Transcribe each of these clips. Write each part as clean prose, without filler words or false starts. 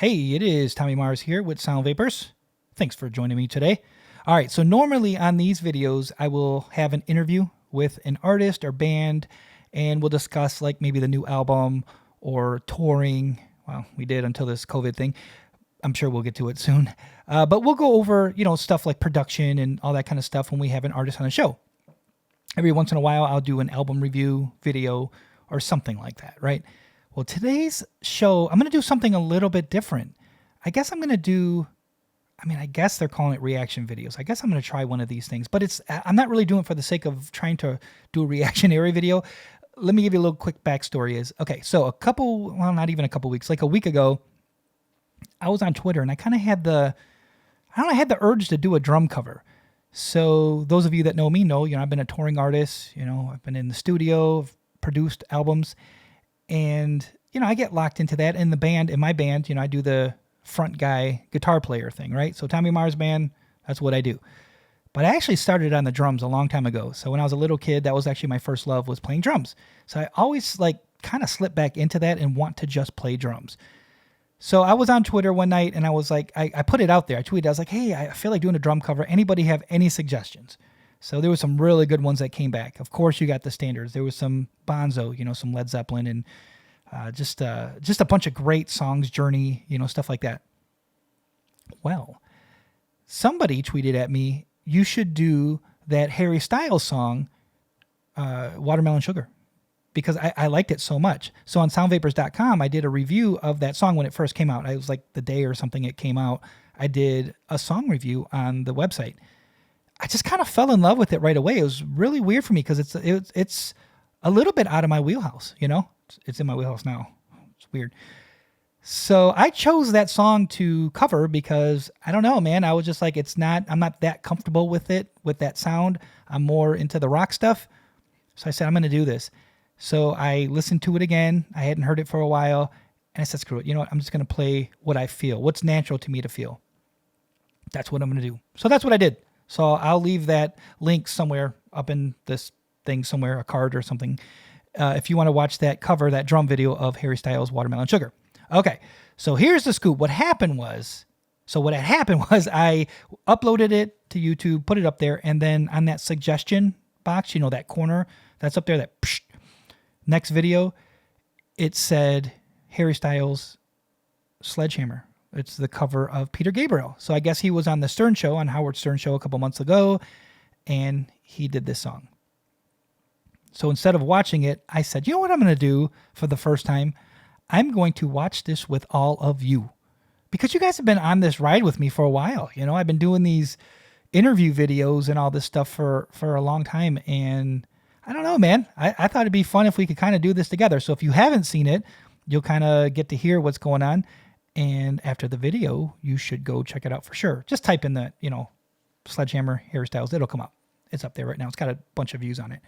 Hey, it is Tommy Mars here with Sound Vapors. Thanks for joining me today. All right, so normally on these videos, I will have an interview with an artist or band, and we'll discuss like maybe the new album or touring. Well, we did until this COVID thing. I'm sure we'll get to it soon. But we'll go over, stuff like production and all that kind of stuff when we have an artist on the show. Every once in a while, I'll do an album review video or something like that, right? Well, today's show, I'm going to do something a little bit different. I guess I'm going to do, I guess they're calling it reaction videos. I guess I'm going to try one of these things, but I'm not really doing it for the sake of trying to do a reactionary video. Let me give you a little quick backstory so not even a couple weeks, like a week ago, I was on Twitter and I kind of had the urge to do a drum cover. So those of you that know me know, I've been a touring artist, I've been in the studio, I've produced albums. And, I get locked into that in my band, I do the front guy guitar player thing, right? So Tommy Mars Band, that's what I do. But I actually started on the drums a long time ago. So when I was a little kid, that was actually my first love, was playing drums. So I always kind of slip back into that and want to just play drums. So I was on Twitter one night and I was like, I put it out there. I tweeted, I was like, hey, I feel like doing a drum cover. Anybody have any suggestions? So there were some really good ones that came back. Of course, you got the standards. There was some Bonzo, some Led Zeppelin, and just a bunch of great songs, Journey, stuff like that. Well, somebody tweeted at me, you should do that Harry Styles song, Watermelon Sugar, because I liked it so much. So on soundvapors.com, I did a review of that song when it first came out. It was like the day or something it came out. I did a song review on the website. I just kind of fell in love with it right away. It was really weird for me because it's a little bit out of my wheelhouse, It's in my wheelhouse now. It's weird. So I chose that song to cover because, I don't know, man. I was just like, I'm not that comfortable with it, with that sound. I'm more into the rock stuff. So I said, I'm going to do this. So I listened to it again. I hadn't heard it for a while. And I said, screw it. You know what? I'm just going to play what I feel, what's natural to me to feel. That's what I'm going to do. So that's what I did. So I'll leave that link somewhere up in this thing somewhere, a card or something, if you want to watch that drum video of Harry Styles' Watermelon Sugar. Okay, so here's the scoop. What happened was I uploaded it to YouTube, put it up there, and then on that suggestion box, that corner that's up there, that next video, it said Harry Styles' Sledgehammer. It's the cover of Peter Gabriel. So I guess he was on the Stern Show, on Howard Stern Show a couple months ago, and he did this song. So instead of watching it, I said, you know what I'm going to do for the first time? I'm going to watch this with all of you. Because you guys have been on this ride with me for a while. I've been doing these interview videos and all this stuff for a long time. And I don't know, man. I thought it'd be fun if we could kind of do this together. So if you haven't seen it, you'll kind of get to hear what's going on. And after the video, you should go check it out for sure. Just type in the, Sledgehammer Harry Styles. It'll come up. It's up there right now. It's got a bunch of views on it.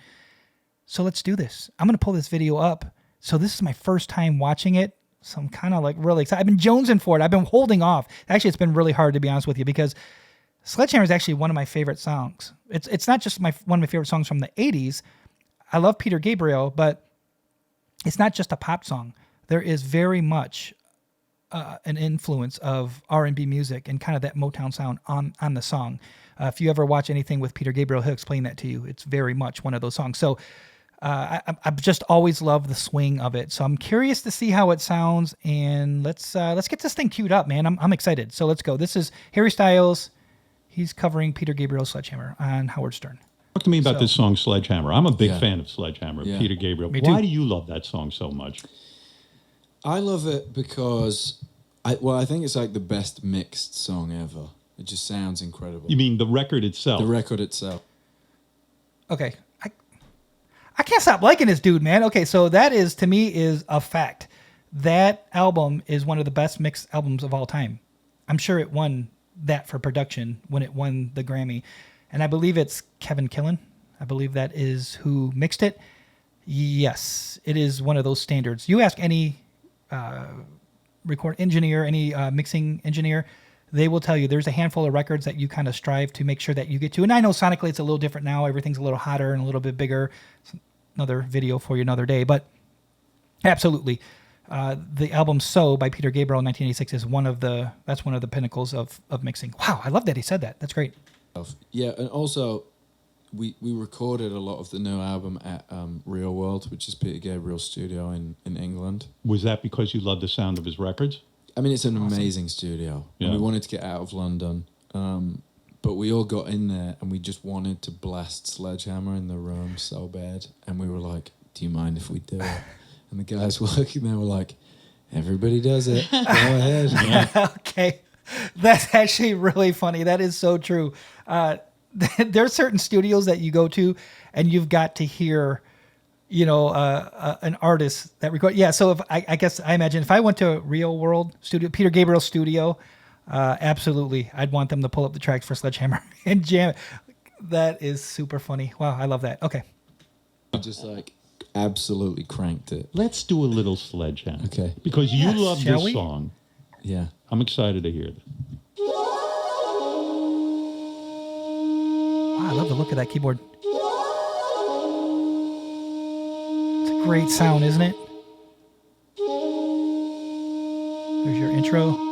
So let's do this. I'm going to pull this video up. So this is my first time watching it. So I'm kind of really excited. I've been jonesing for it. I've been holding off. Actually, it's been really hard, to be honest with you, because Sledgehammer is actually one of my favorite songs. It's not just one of my favorite songs from the 80s. I love Peter Gabriel, but it's not just a pop song. There is very much an influence of R&B music and kind of that Motown sound on the song. If you ever watch anything with Peter Gabriel, he'll explain that to you. It's very much one of those songs. So I've just always loved the swing of it. So I'm curious to see how it sounds, and let's get this thing queued up, man. I'm excited. So let's go. This is Harry Styles. He's covering Peter Gabriel's Sledgehammer on Howard Stern. Talk to me about this song, Sledgehammer. I'm a big fan of Sledgehammer, Peter Gabriel. Me too. Why do you love that song so much? I love it because, I think it's like the best mixed song ever. It just sounds incredible. You mean the record itself? The record itself. Okay. I can't stop liking this dude, man. Okay, so that is, to me, is a fact. That album is one of the best mixed albums of all time. I'm sure it won that for production when it won the Grammy. And I believe it's Kevin Killen. I believe that is who mixed it. Yes, it is one of those standards. You ask any record engineer, any mixing engineer, they will tell you there's a handful of records that you kind of strive to make sure that you get to. And I know sonically it's a little different now. Everything's a little hotter and a little bit bigger. It's another video for you another day. But absolutely. The album "So" by Peter Gabriel in 1986 is one of the pinnacles of mixing. Wow, I love that he said that. That's great. Yeah, and also we recorded a lot of the new album at Real World, which is Peter Gabriel's studio in England. Was that because you love the sound of his records? I mean, it's an amazing studio. Yeah. And we wanted to get out of London, but we all got in there and we just wanted to blast Sledgehammer in the room so bad. And we were like, do you mind if we do it? And the guys working there were like, everybody does it. Go ahead. Yeah. Okay. That's actually really funny. That is so true. There are certain studios that you go to and you've got to hear, an artist that record. Yeah. So I imagine if I went to a Real World studio, Peter Gabriel studio, absolutely. I'd want them to pull up the tracks for Sledgehammer and jam it. That is super funny. Wow. I love that. Okay. Just absolutely cranked it. Let's do a little Sledgehammer. Okay. Because you love shall this we? song. Yeah. I'm excited to hear this. Wow, I love the look of that keyboard. It's a great sound, isn't it? There's your intro.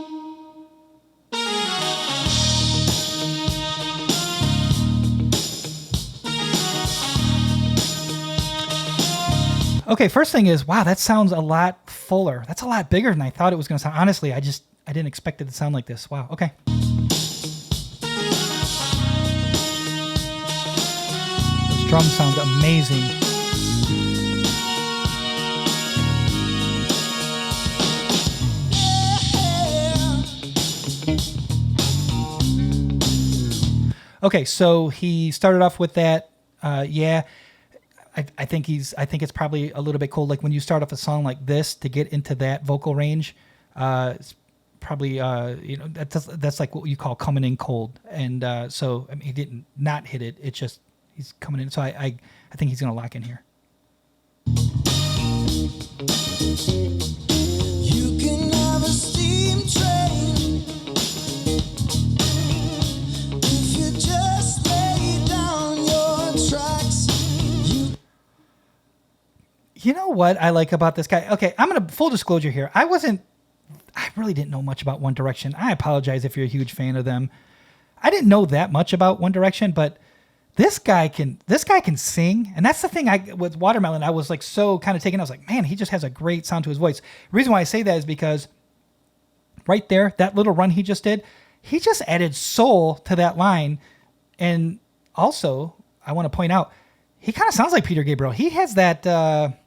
Okay, first thing is, wow, that sounds a lot fuller. That's a lot bigger than I thought it was going to sound. Honestly, I didn't expect it to sound like this. Wow, okay. Those drums sound amazing. Okay, so he started off with that, yeah. I think it's probably a little bit cold. Like when you start off a song like this to get into that vocal range, it's probably that's like what you call coming in cold. And so I mean, he didn't not hit it. It's just he's coming in. So I think he's gonna lock in here. You can have a steam train if you just lay down your tracks. You know what I like about this guy? Okay, I'm gonna full disclosure here. I really didn't know much about One Direction. I apologize if you're a huge fan of them. I didn't know that much about One Direction, but this guy can sing, and that's the thing. With Watermelon, I was like so kind of taken. I was like, man, he just has a great sound to his voice. The reason why I say that is because right there, that little run he just did, he just added soul to that line, and also I want to point out he kind of sounds like Peter Gabriel. He has that.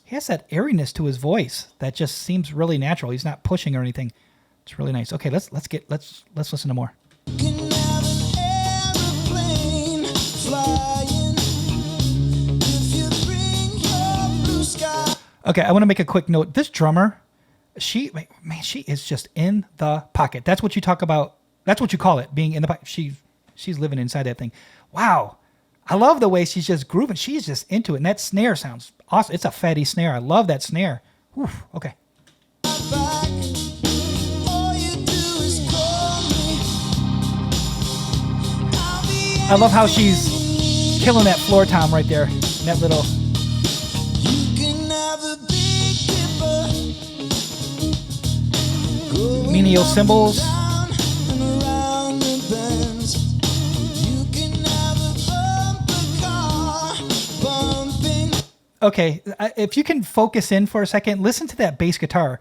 He has that airiness to his voice that just seems really natural. He's not pushing or anything. It's really nice. Okay, let's listen to more. You can have an aeroplane flying if you bring your blue sky. Okay, I want to make a quick note. This drummer, she is just in the pocket. That's what you talk about. That's what you call it, being in the pocket. She's living inside that thing. Wow. I love the way she's just grooving. She's just into it. And that snare sounds awesome. It's a fatty snare. I love that snare. Whew, okay. Back. All you do is call me. I'll be I love how she's killing that floor tom right there. That little. You can have a big dipper. Going Menial up and cymbals. down and around the bends. You can have a bumper car bumping. Okay, if you can focus in for a second, listen to that bass guitar.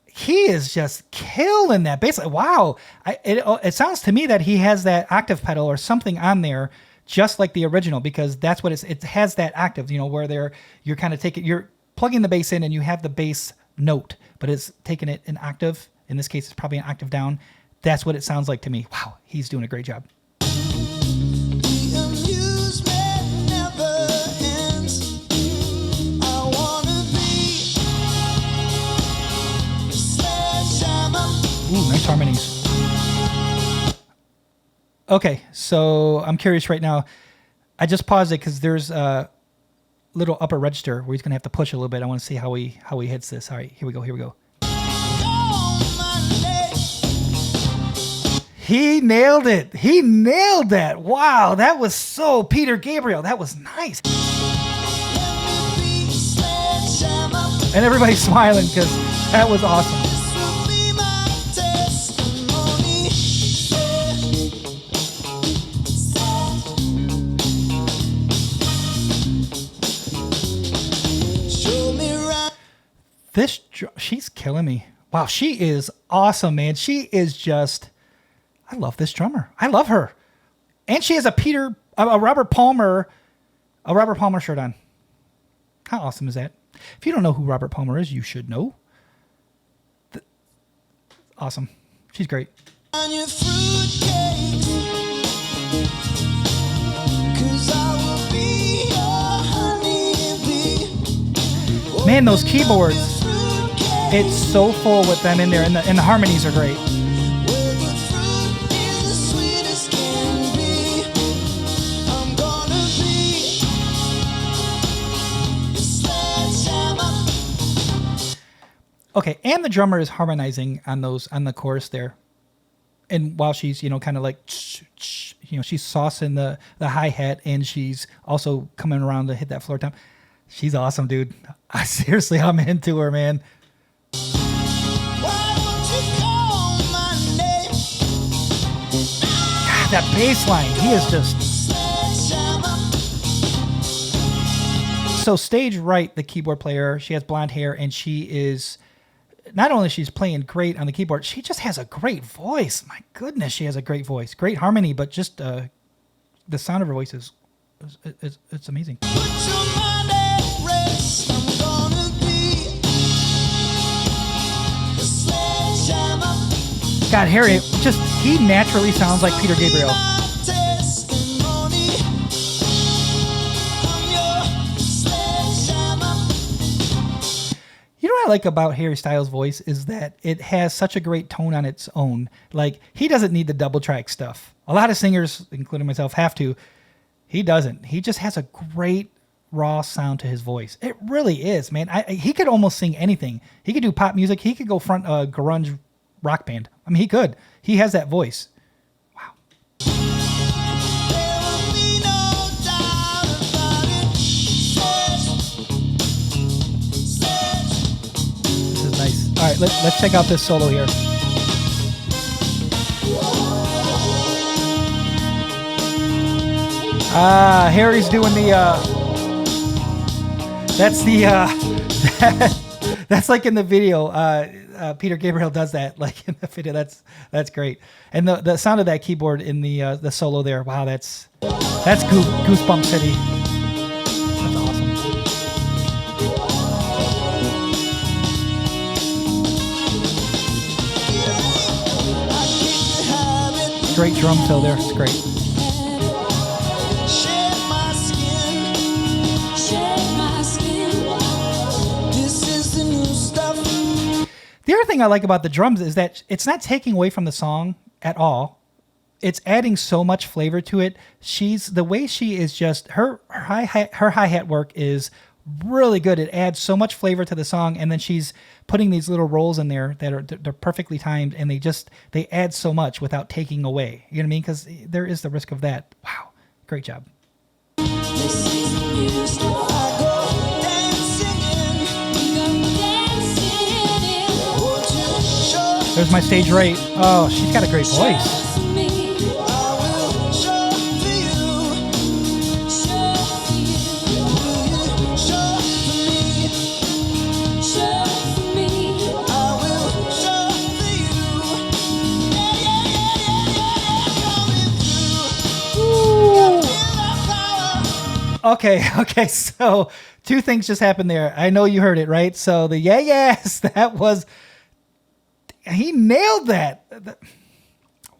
He is just killing that bass. Wow. It sounds to me that he has that octave pedal or something on there just like the original, because that's what it has that octave, where you're kind of you're plugging the bass in and you have the bass note, but it's taking it an octave. In this case, it's probably an octave down. That's what it sounds like to me. Wow, he's doing a great job. The amusement never ends. I wanna be Sledgehammer. Ooh, nice harmonies. Okay, so I'm curious right now. I just paused it because there's a little upper register where he's gonna have to push a little bit. I want to see how he hits this. All right, here we go. On my leg. He nailed it. He nailed that. Wow, that was so Peter Gabriel. That was nice. Let me be Sledgehammer. And everybody's smiling because that was awesome. This will be my testimony. Show me around. She's killing me. Wow, she is awesome, man. She is just, I love this drummer. I love her. And she has a Robert Palmer shirt on. How awesome is that? If you don't know who Robert Palmer is, you should know. Awesome. She's great. On your fruitcake, 'cause I will be your honeybee. Man, those keyboards, it's so full with them in there, and the harmonies are great. Where the fruit is the sweetest can be. I'm gonna be the sledgehammer. Okay, and the drummer is harmonizing on the chorus there. And while she's, kind of like, she's saucing the hi-hat, and she's also coming around to hit that floor tom. She's awesome, dude. I'm into her, man. Why won't you call my name? God, that bass line, he is just... Sledgehammer. So Stage Right, the keyboard player, she has blonde hair, and she is... Not only she's playing great on the keyboard, she just has a great voice. My goodness, she has a great voice. Great harmony, but just the sound of her voice is it's amazing. Put your mind at rest. I'm gonna be the sledgehammer. God, Harry, he naturally sounds like Peter Gabriel. My testimony. I'm your sledgehammer. You know what I like about Harry Styles' voice is that it has such a great tone on its own. Like, he doesn't need the double track stuff. A lot of singers, including myself, have to. He doesn't. He just has a great raw sound to his voice. It really is, man. He could almost sing anything. He could do pop music. He could go front a grunge rock band. I mean, he could. He has that voice. Wow. There will be no doubt about it. This is nice. All right, let's check out this solo here. Harry's doing that's like in the video. Peter Gabriel does that, like in the video. That's great. And the sound of that keyboard in the solo there. Wow, that's Goosebump City. That's awesome. Great drum fill there. It's great. Shed my skin. This is the new stuff. The other thing I like about the drums is that it's not taking away from the song at all. It's adding so much flavor to it. The way she is just her hi-hat work is really good. It adds so much flavor to the song, and then she's putting these little rolls in there that they're perfectly timed, and they add so much without taking away. You know what I mean? Because there is the risk of that. Wow, great job. This is the new stuff. I go dancing in. Won't you show There's my Stage Right. Oh, she's got a great voice. I will show for you. Will you show for me? I will show for you. Yeah. Coming through. Feel our power. Okay. So 2 things just happened there. I know you heard it, right? So the yes, he nailed that.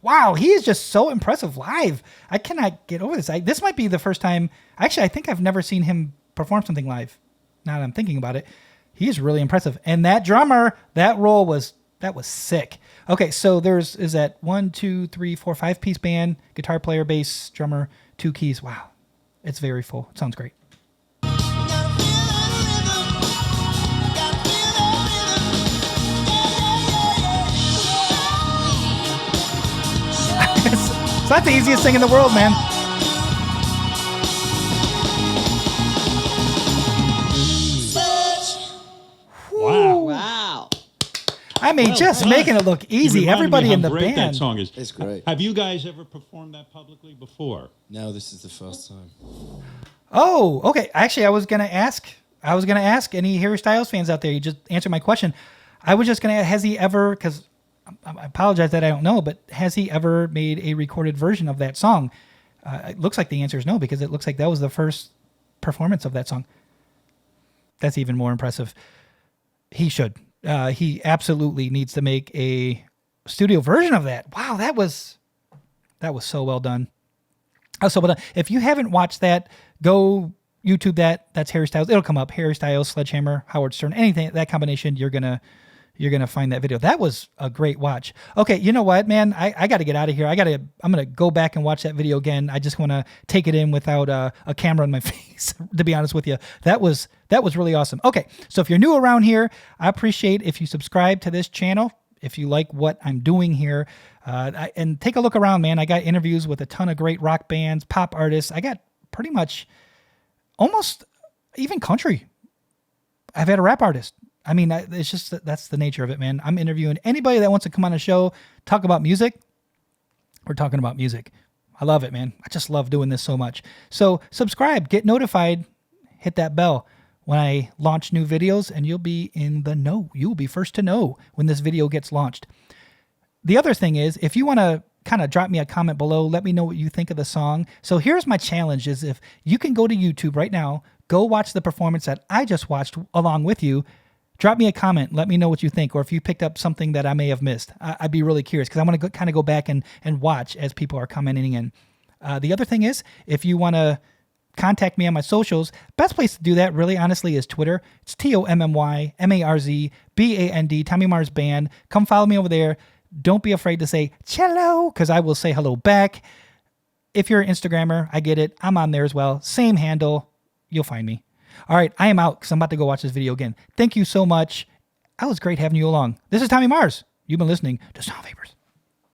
Wow, he is just so impressive live. I cannot get over this. This might be the first time. Actually, I think I've never seen him perform something live. Now that I'm thinking about it, he is really impressive. And that drummer, that roll was sick. Okay, so is that 1, 2, 3, 4, 5-piece band, guitar player, bass, drummer, 2 keys. Wow, it's very full. It sounds great. Gotta feel that rhythm. Gotta feel that rhythm. It's not the easiest thing in the world, man. Sledge. I mean, just done. making it look You easy. reminded Everybody me in how the great band. that song is. It's great. Have you guys ever performed that publicly before? No, this is the first time. Oh, okay. Actually, I was gonna ask any Harry Styles fans out there. You just answered my question. I was just gonna ask, has he ever? Because I apologize that I don't know, but has he ever made a recorded version of that song? It looks like the answer is no, because it looks like that was the first performance of that song. That's even more impressive. He should. He absolutely needs to make a studio version of that. Wow, that was so well done. So, but if you haven't watched that, go YouTube that. That's Harry Styles. It'll come up. Harry Styles, Sledgehammer, Howard Stern, anything that combination. You're gonna find that video. That was a great watch. Okay, you know what, man? I got to get out of here. I'm gonna go back and watch that video again. I just want to take it in without a camera in my face. To be honest with you, that was really awesome. Okay, so if you're new around here, I appreciate if you subscribe to this channel. If you like what I'm doing here, and take a look around, man. I got interviews with a ton of great rock bands, pop artists. I got pretty much almost even country. I've had a rap artist. I mean, it's just that's the nature of it, man. I'm interviewing anybody that wants to come on a show, talk about music. We're talking about music. I love it, man. I just love doing this so much. So subscribe, get notified, hit that bell when I launch new videos, and you'll be in the know. You'll be first to know when this video gets launched. The other thing is, if you want to kind of drop me a comment below, let me know what you think of the song. So here's my challenge is if you can go to YouTube right now, go watch the performance that I just watched along with you, drop me a comment. Let me know what you think, or if you picked up something that I may have missed. I'd be really curious because I want to kind of go back and watch as people are commenting in. The other thing is, if you want to contact me on my socials, best place to do that, really honestly, is Twitter. It's TOMMYMARZBAND, Tommy Mars Band. Come follow me over there. Don't be afraid to say cello, because I will say hello back. If you're an Instagrammer, I get it. I'm on there as well. Same handle. You'll find me. All right, I am out because I'm about to go watch this video again. Thank you so much. That was great having you along. This is Tommy Mars. You've been listening to Sound Vapors.